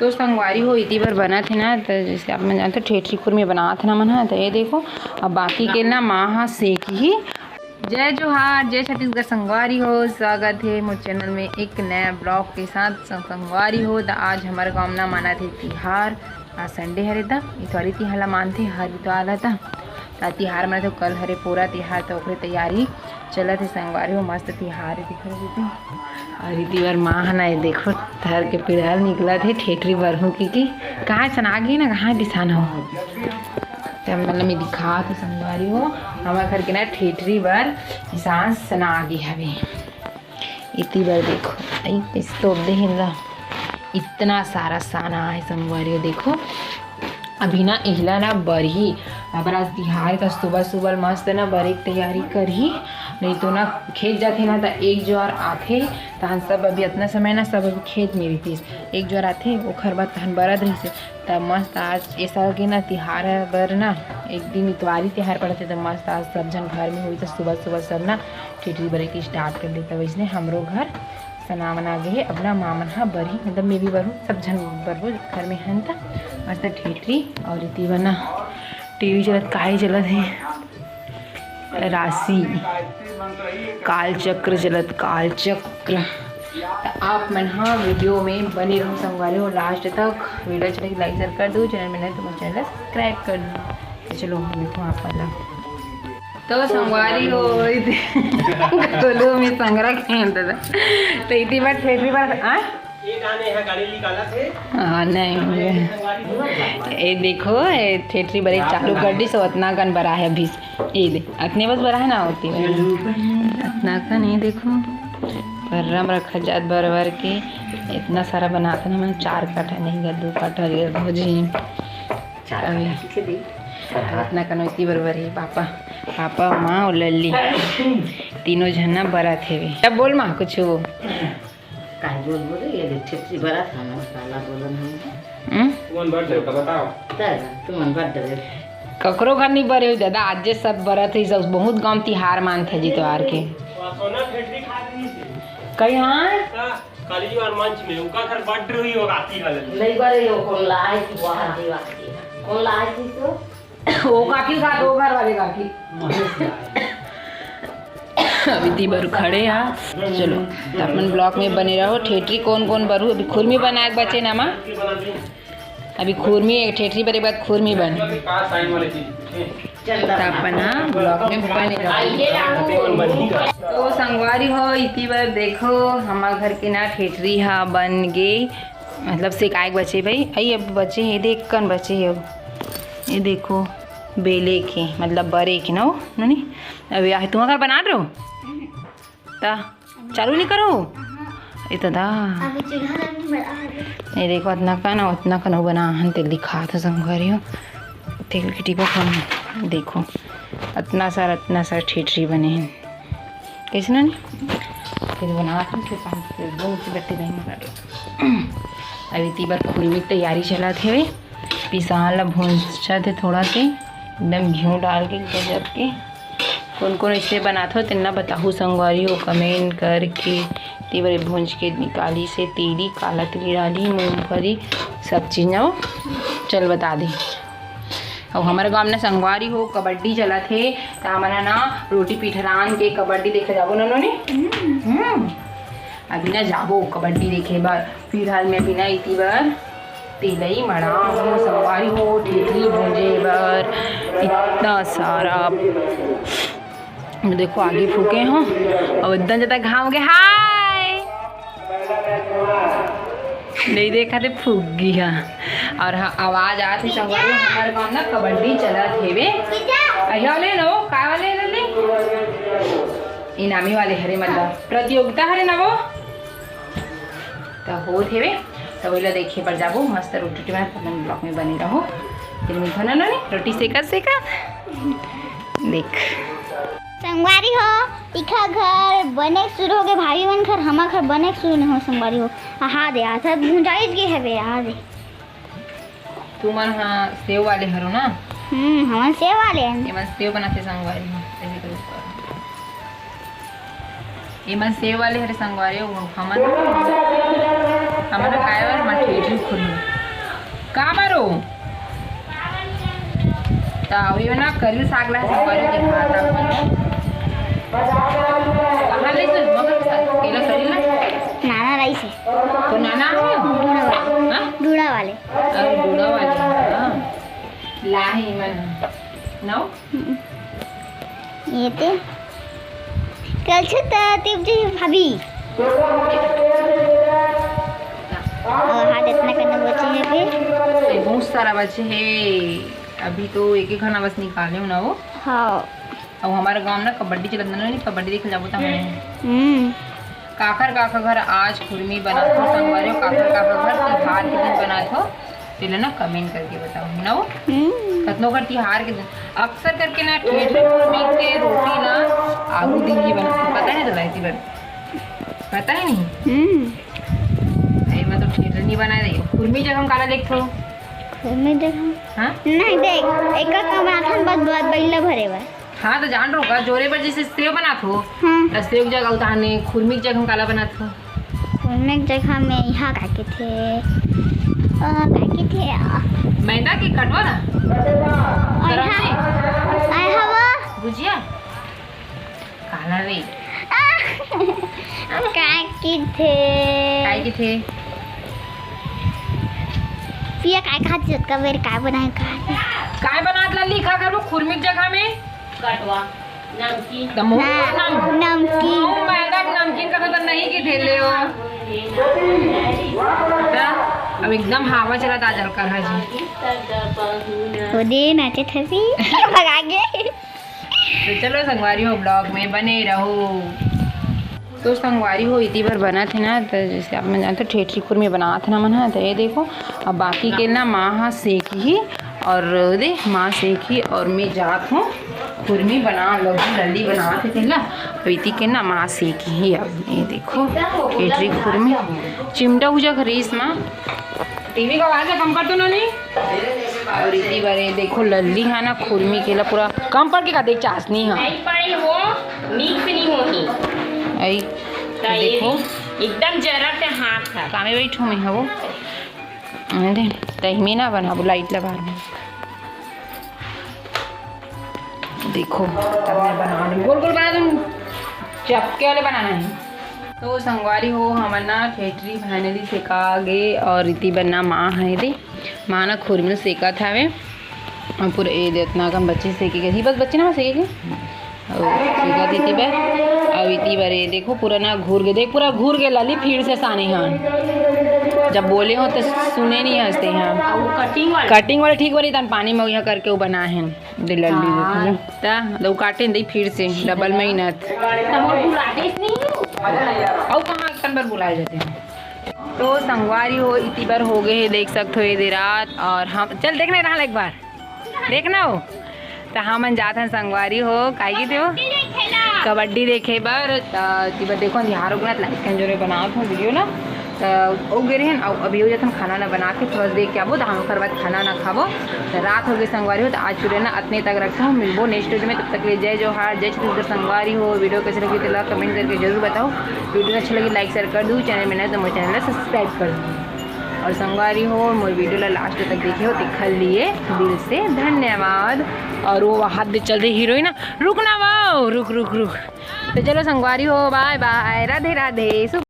तो संगवारी हो इतनी बार बना थे ना, तो जैसे आप मैं जानते ठेठरी खुरमी बना थे ना मन, तो ये देखो अब बाकी के ना माँ सेक ही। जय जोहार, जय छत्तीसगढ़ संगवारी हो, स्वागत है मोर चैनल में एक नया ब्लॉग के साथ। संगवारी हो तो आज हमारे गाँव ना माना थे तिहार। आज संडे हरे था, इतवारी तिहार ला मानते, हर इतवार था तिहार में। तो कल हरे पूरा तिहार, तो ओकरे तैयारी चलत है। संगवारी हो मस्त तिहार दिखा देते। और इतनी बार माँ है ना, देखो थर के पिड़हल निकला थे ठेठरी बरहू की कहाँ सना गई ना, कहाँ दिसान हो मतलब मैं दिखा थे। संगवारी हो हमारे घर के ना ठेठरी बर किसान सना गई हवे। इतनी बार देखो इस तो दे इतना सारा साना है। संगवारी हो देखो अभी ना इहला ना बरही, अगर आज तिहार का सुबह सुबह मस्त ना बरे की तैयारी करही, नहीं तो ना खेत जाते ना तो एक जोर आथे। तहन सब अभी इतना समय ना सब अभी खेत में रही एक जोर आथे, ओखर बाद तहन बरद रही से तब मस्त आज ऐसा के ना तिहार बर ना एक दिन इतवारी तिहार पड़ते तो मस्त आज सब जन घर में हुई तो सुबह सुबह सब ना ठेठरी बरे की स्टार्ट कर देता। वैसे हमरो घर सना मना गए अपना माँ मन हा बरही, मतलब मैं भी बरू सब जन बरहू घर में हन था मस्त ठेठरी। और इतनी बना टीवी चलत काहे चलत है राशि कालचक्र चलत कालचक्र। तो आप मन हाँ वीडियो में बने रहो संगवारी हो लास्ट तक। वीडियो चले लाइक शेयर कर दो, चैनल में नहीं तो मेरा चैनल सब्सक्राइब कर दो। तो चलो देखो आप वाला तो संगवारी हो गोलू में संगरा खेलता था तो इतनी बार ठेठरी बार हाँ नहीं ये देखो ठेठरी बड़े चालू कर दी सो इतना कन बड़ा है अभी ये दे इतने बस बड़ा है ना होती है इतना का नहीं। देखो बर्रम रखा जात बर बर के इतना सारा बनाता ना मैं 4 काठा नहीं गा 2 काठा भोजी इतना कनो इतनी बरबर है। पापा पापा माँ और लल्ली तीनों झन्ना बरा थे। तब बोल माँ कुछ काहे बोल ये ठेठरी बरा था ना साला बोलन हम कौन बर्थडे का बताओ तुम बर्थडे ककरो घर नहीं बरे दादा आज जे सब बरत है। सब बहुत गांव तिहार मानते जी त्योहार के कहीं हाँ काली जी मंच में उनका घर बर्थडे हुई होगा आती वाले नहीं बरे हो कौन लाए थी वहां देवाती कौन लाए थी तो वो काकी का दो घर वाले काकी अभी ती बरू खड़े हैं। चलो अपन ब्लॉक में बने रहो। ठेठरी कौन कौन बरू अभी खुरमी बनाए बचे ना माँ, अभी खुरमी एक ठेठरी बने बाद खुरमी बने अपना ब्लॉक में बने रहो। तो संगवारी हो इतनी बार देखो हमारे घर के ना ठेठरी हा बन गए, मतलब सिकाए बचे भाई आई अब बचे ये देख कन बचे है ये देखो बेले के मतलब बरे के ना नहीं अभी आ तुम घर बना रहे हो ता चालू नहीं करो ये तो दा ये देखो इतना का ना उतना का ना बना हन तेल दिखा था संगवारी हो तेल की टिपा खाना देखो इतना सारा ठेठरी बने हैं कैसे ना नहीं फिर बना के बैठे नहीं। अभी ती बार खुरमी तैयारी चला थे पिसान ला भूंजा थे थोड़ा से एकदम घी डाल के गजब के। कौन कौन इससे बनाते हो तिन्ना बताओ संगवारी हो कमेंट करके। इतनी बड़े भूंज के निकाली से तेली काला तिली डाली मूंगफली सब चीज़ ना चल बता दी। अब हमारे गाँव में संगवारी हो कबड्डी चला थे तो हमारा ना रोटी पिठरान के कबड्डी देखे जाबो ना ने अभी ना जाबो कबड्डी देखे बार। फिलहाल में अभी ना इतनी बार तिलई मड़ा हो संगवारी हो ठेठरी भूंजे बार इतना सारा देखो आगे फूके हो और इतना ज़्यादा घाम हो गया। हाय नहीं देखा थे फूक गया और हाँ आवाज़ आती संगवारी हमारे गाँव ना कबड्डी चला थे वे ले लो का वाले ले इनामी वाले हरे मतलब प्रतियोगिता हरे ना वो तो हो थे वे तो वही देखिए पर जाबो मस्त रोटी अपन ब्लॉक में बनी रहो। फिर मीठा ना रोटी सेका देख संगवारी हो इखा घर बने शुरू हो गए भाभी मन घर हमार घर बने शुरू नहीं हो संगवारी हो हाँ दे आज भुंजाई गए है हाँ दे तुम हाँ सेव वाले हरो ना हमारे सेव वाले हैं ये मन सेव बनाते संगवारी हो ये मन सेव वाले हरे संगवारी हो हमन हमारा काय बर मा ठेठी खुरमी का बारो तावी ना करी सागला संगवारी दिखाता कहाँ ले चल मगर केला करी ना नाना राइस है तो नाना है हाँ डूड़ा वाले अरे डूड़ा वाले हाँ लाही मन नौ ये ते कल छता तुझे भाभी और हाथ इतना करना बचे हैं फिर बहुत सारा बचे है अभी तो एक एक खाना बस निकाले हूँ ना वो हाँ अब हमारे गांव ना कबड्डी चलत नहीं कबड्डी देखे जाबो तो हम्म काकर काका घर आज खुरमी बना थो संगवारी काकर काका घर तिहार के दिन बना थो तो ना कमेंट करके बताओ ना वो कतनों घर तिहार के दिन अक्सर करके ना ठेठी खुरमी के रोटी ना आलू दिन ही बना पता है तो ऐसी बार पता है नहीं मैं तो ठेठी नहीं बना रही खुरमी जगह हम काला देखो मैं देखा हाँ नहीं देख एक का माथन बस बहुत बैला भरे हुआ हाँ तो जान रो का जोरे पर जैसे सेव बना थो हाँ सेव की जगह उतारने खुरमी की जगह हम काला बना थो एक जगह में यहाँ काके थे मैदा की कटवा ना गरम से आय हवा भुजिया काला रे काके थे काय की थे पिया काय खाती का वेर काय बनाए काय बनात ला लिखा कर वो खुरमी की जगह में कटवा नमकीन दमो नमकीन मैदा नमकीन का तो नहीं की थे ले हो अब एकदम हवा चला था हल्का जी तो दे नाचे थी भगा गए तो चलो संगवारी हो ब्लॉग में बने रहो तो संगवारी हो इतनी बार बना थे ना तो जैसे आप मैं जानते ठेठी खुरमी बना थे ना मना तो ये देखो अब बाकी के ना माँ सेक ही और दे माँ सेक ही और मैं जात हूँ खुरमी बना लगी जल्दी बना थे ना तो इतनी के ना माँ सेक ही अब ये देखो ठेठी खुरमी चिमटा हुआ खरीस माँ टीवी का आवाज़ कम कर दो ना नहीं और इतनी बार ये देखो लल्ली है ना खुरमी केला पूरा कम पड़ के का देख चाशनी है नहीं पड़ी वो मिक्स नहीं होती आई देखो एकदम जरा से हाथ था कामे बैठो में है वो अरे तही ना बना वो लाइट लगा रही देखो तब मैं बना रही गोल गोल बना दूँ चपके वाले बनाना है तो संगवारी हो हमारा ना ठेठरी फाइनली सेका गए और इतनी बनना माँ है दे माँ ना खुरमी सेका था वे और पूरा ये दे इतना कम बच्चे सेके गए थी बस बच्चे ना सेके और सेका दी थी बे अब इतनी बार ये देखो पूरा ना घूर गए देख पूरा घूर गए लाली फिर से साने हैं जब बोले हो तो सुने नहीं हंसते हैं वो कटिंग वाले ठीक वाली तन पानी में यहाँ करके वो बना है लल्ली देखो तो काटे दी फिर से डबल मेहनत और कहाँ तन बार बुलाए जाते हैं तो संगवारी हो इतनी बार हो गए है देख सकते हो ये देर रात और हम चल देखने रहा एक बार देखना हो तो हम जाते हैं संगवारी हो काई थे वो कबड्डी देखे बार तो देखो यार लाइक के जोरे बनाओ था वीडियो ना तो गिरे हैं और अभी हो जाता हम खाना ना बना के थोड़ा देख के आबो तो हम बाद खाना ना खाबो तो रात हो गई संगवारी हो तो आज फिर ना इतने तक रखता हूँ मिलबो नेक्स्ट वीडियो में तब तक ले जय जोहार जय छत्तीसगढ़ संगवारी हो वीडियो कैसे लगी तो कमेंट करके जरूर बताओ वीडियो अच्छी लगी लाइक शेयर कर दूँ चैनल में नहीं तो मेरे चैनल सब्सक्राइब कर दूँ और संगवारी हो मोर वीडियो ला लास्ट तक देखे हो दिखल लिए दिल से धन्यवाद और वो हाथ दे चल रही हीरोइन रुक ना वो रुक रुक रुक तो चलो संगवारी हो बाय बाय राधे राधे।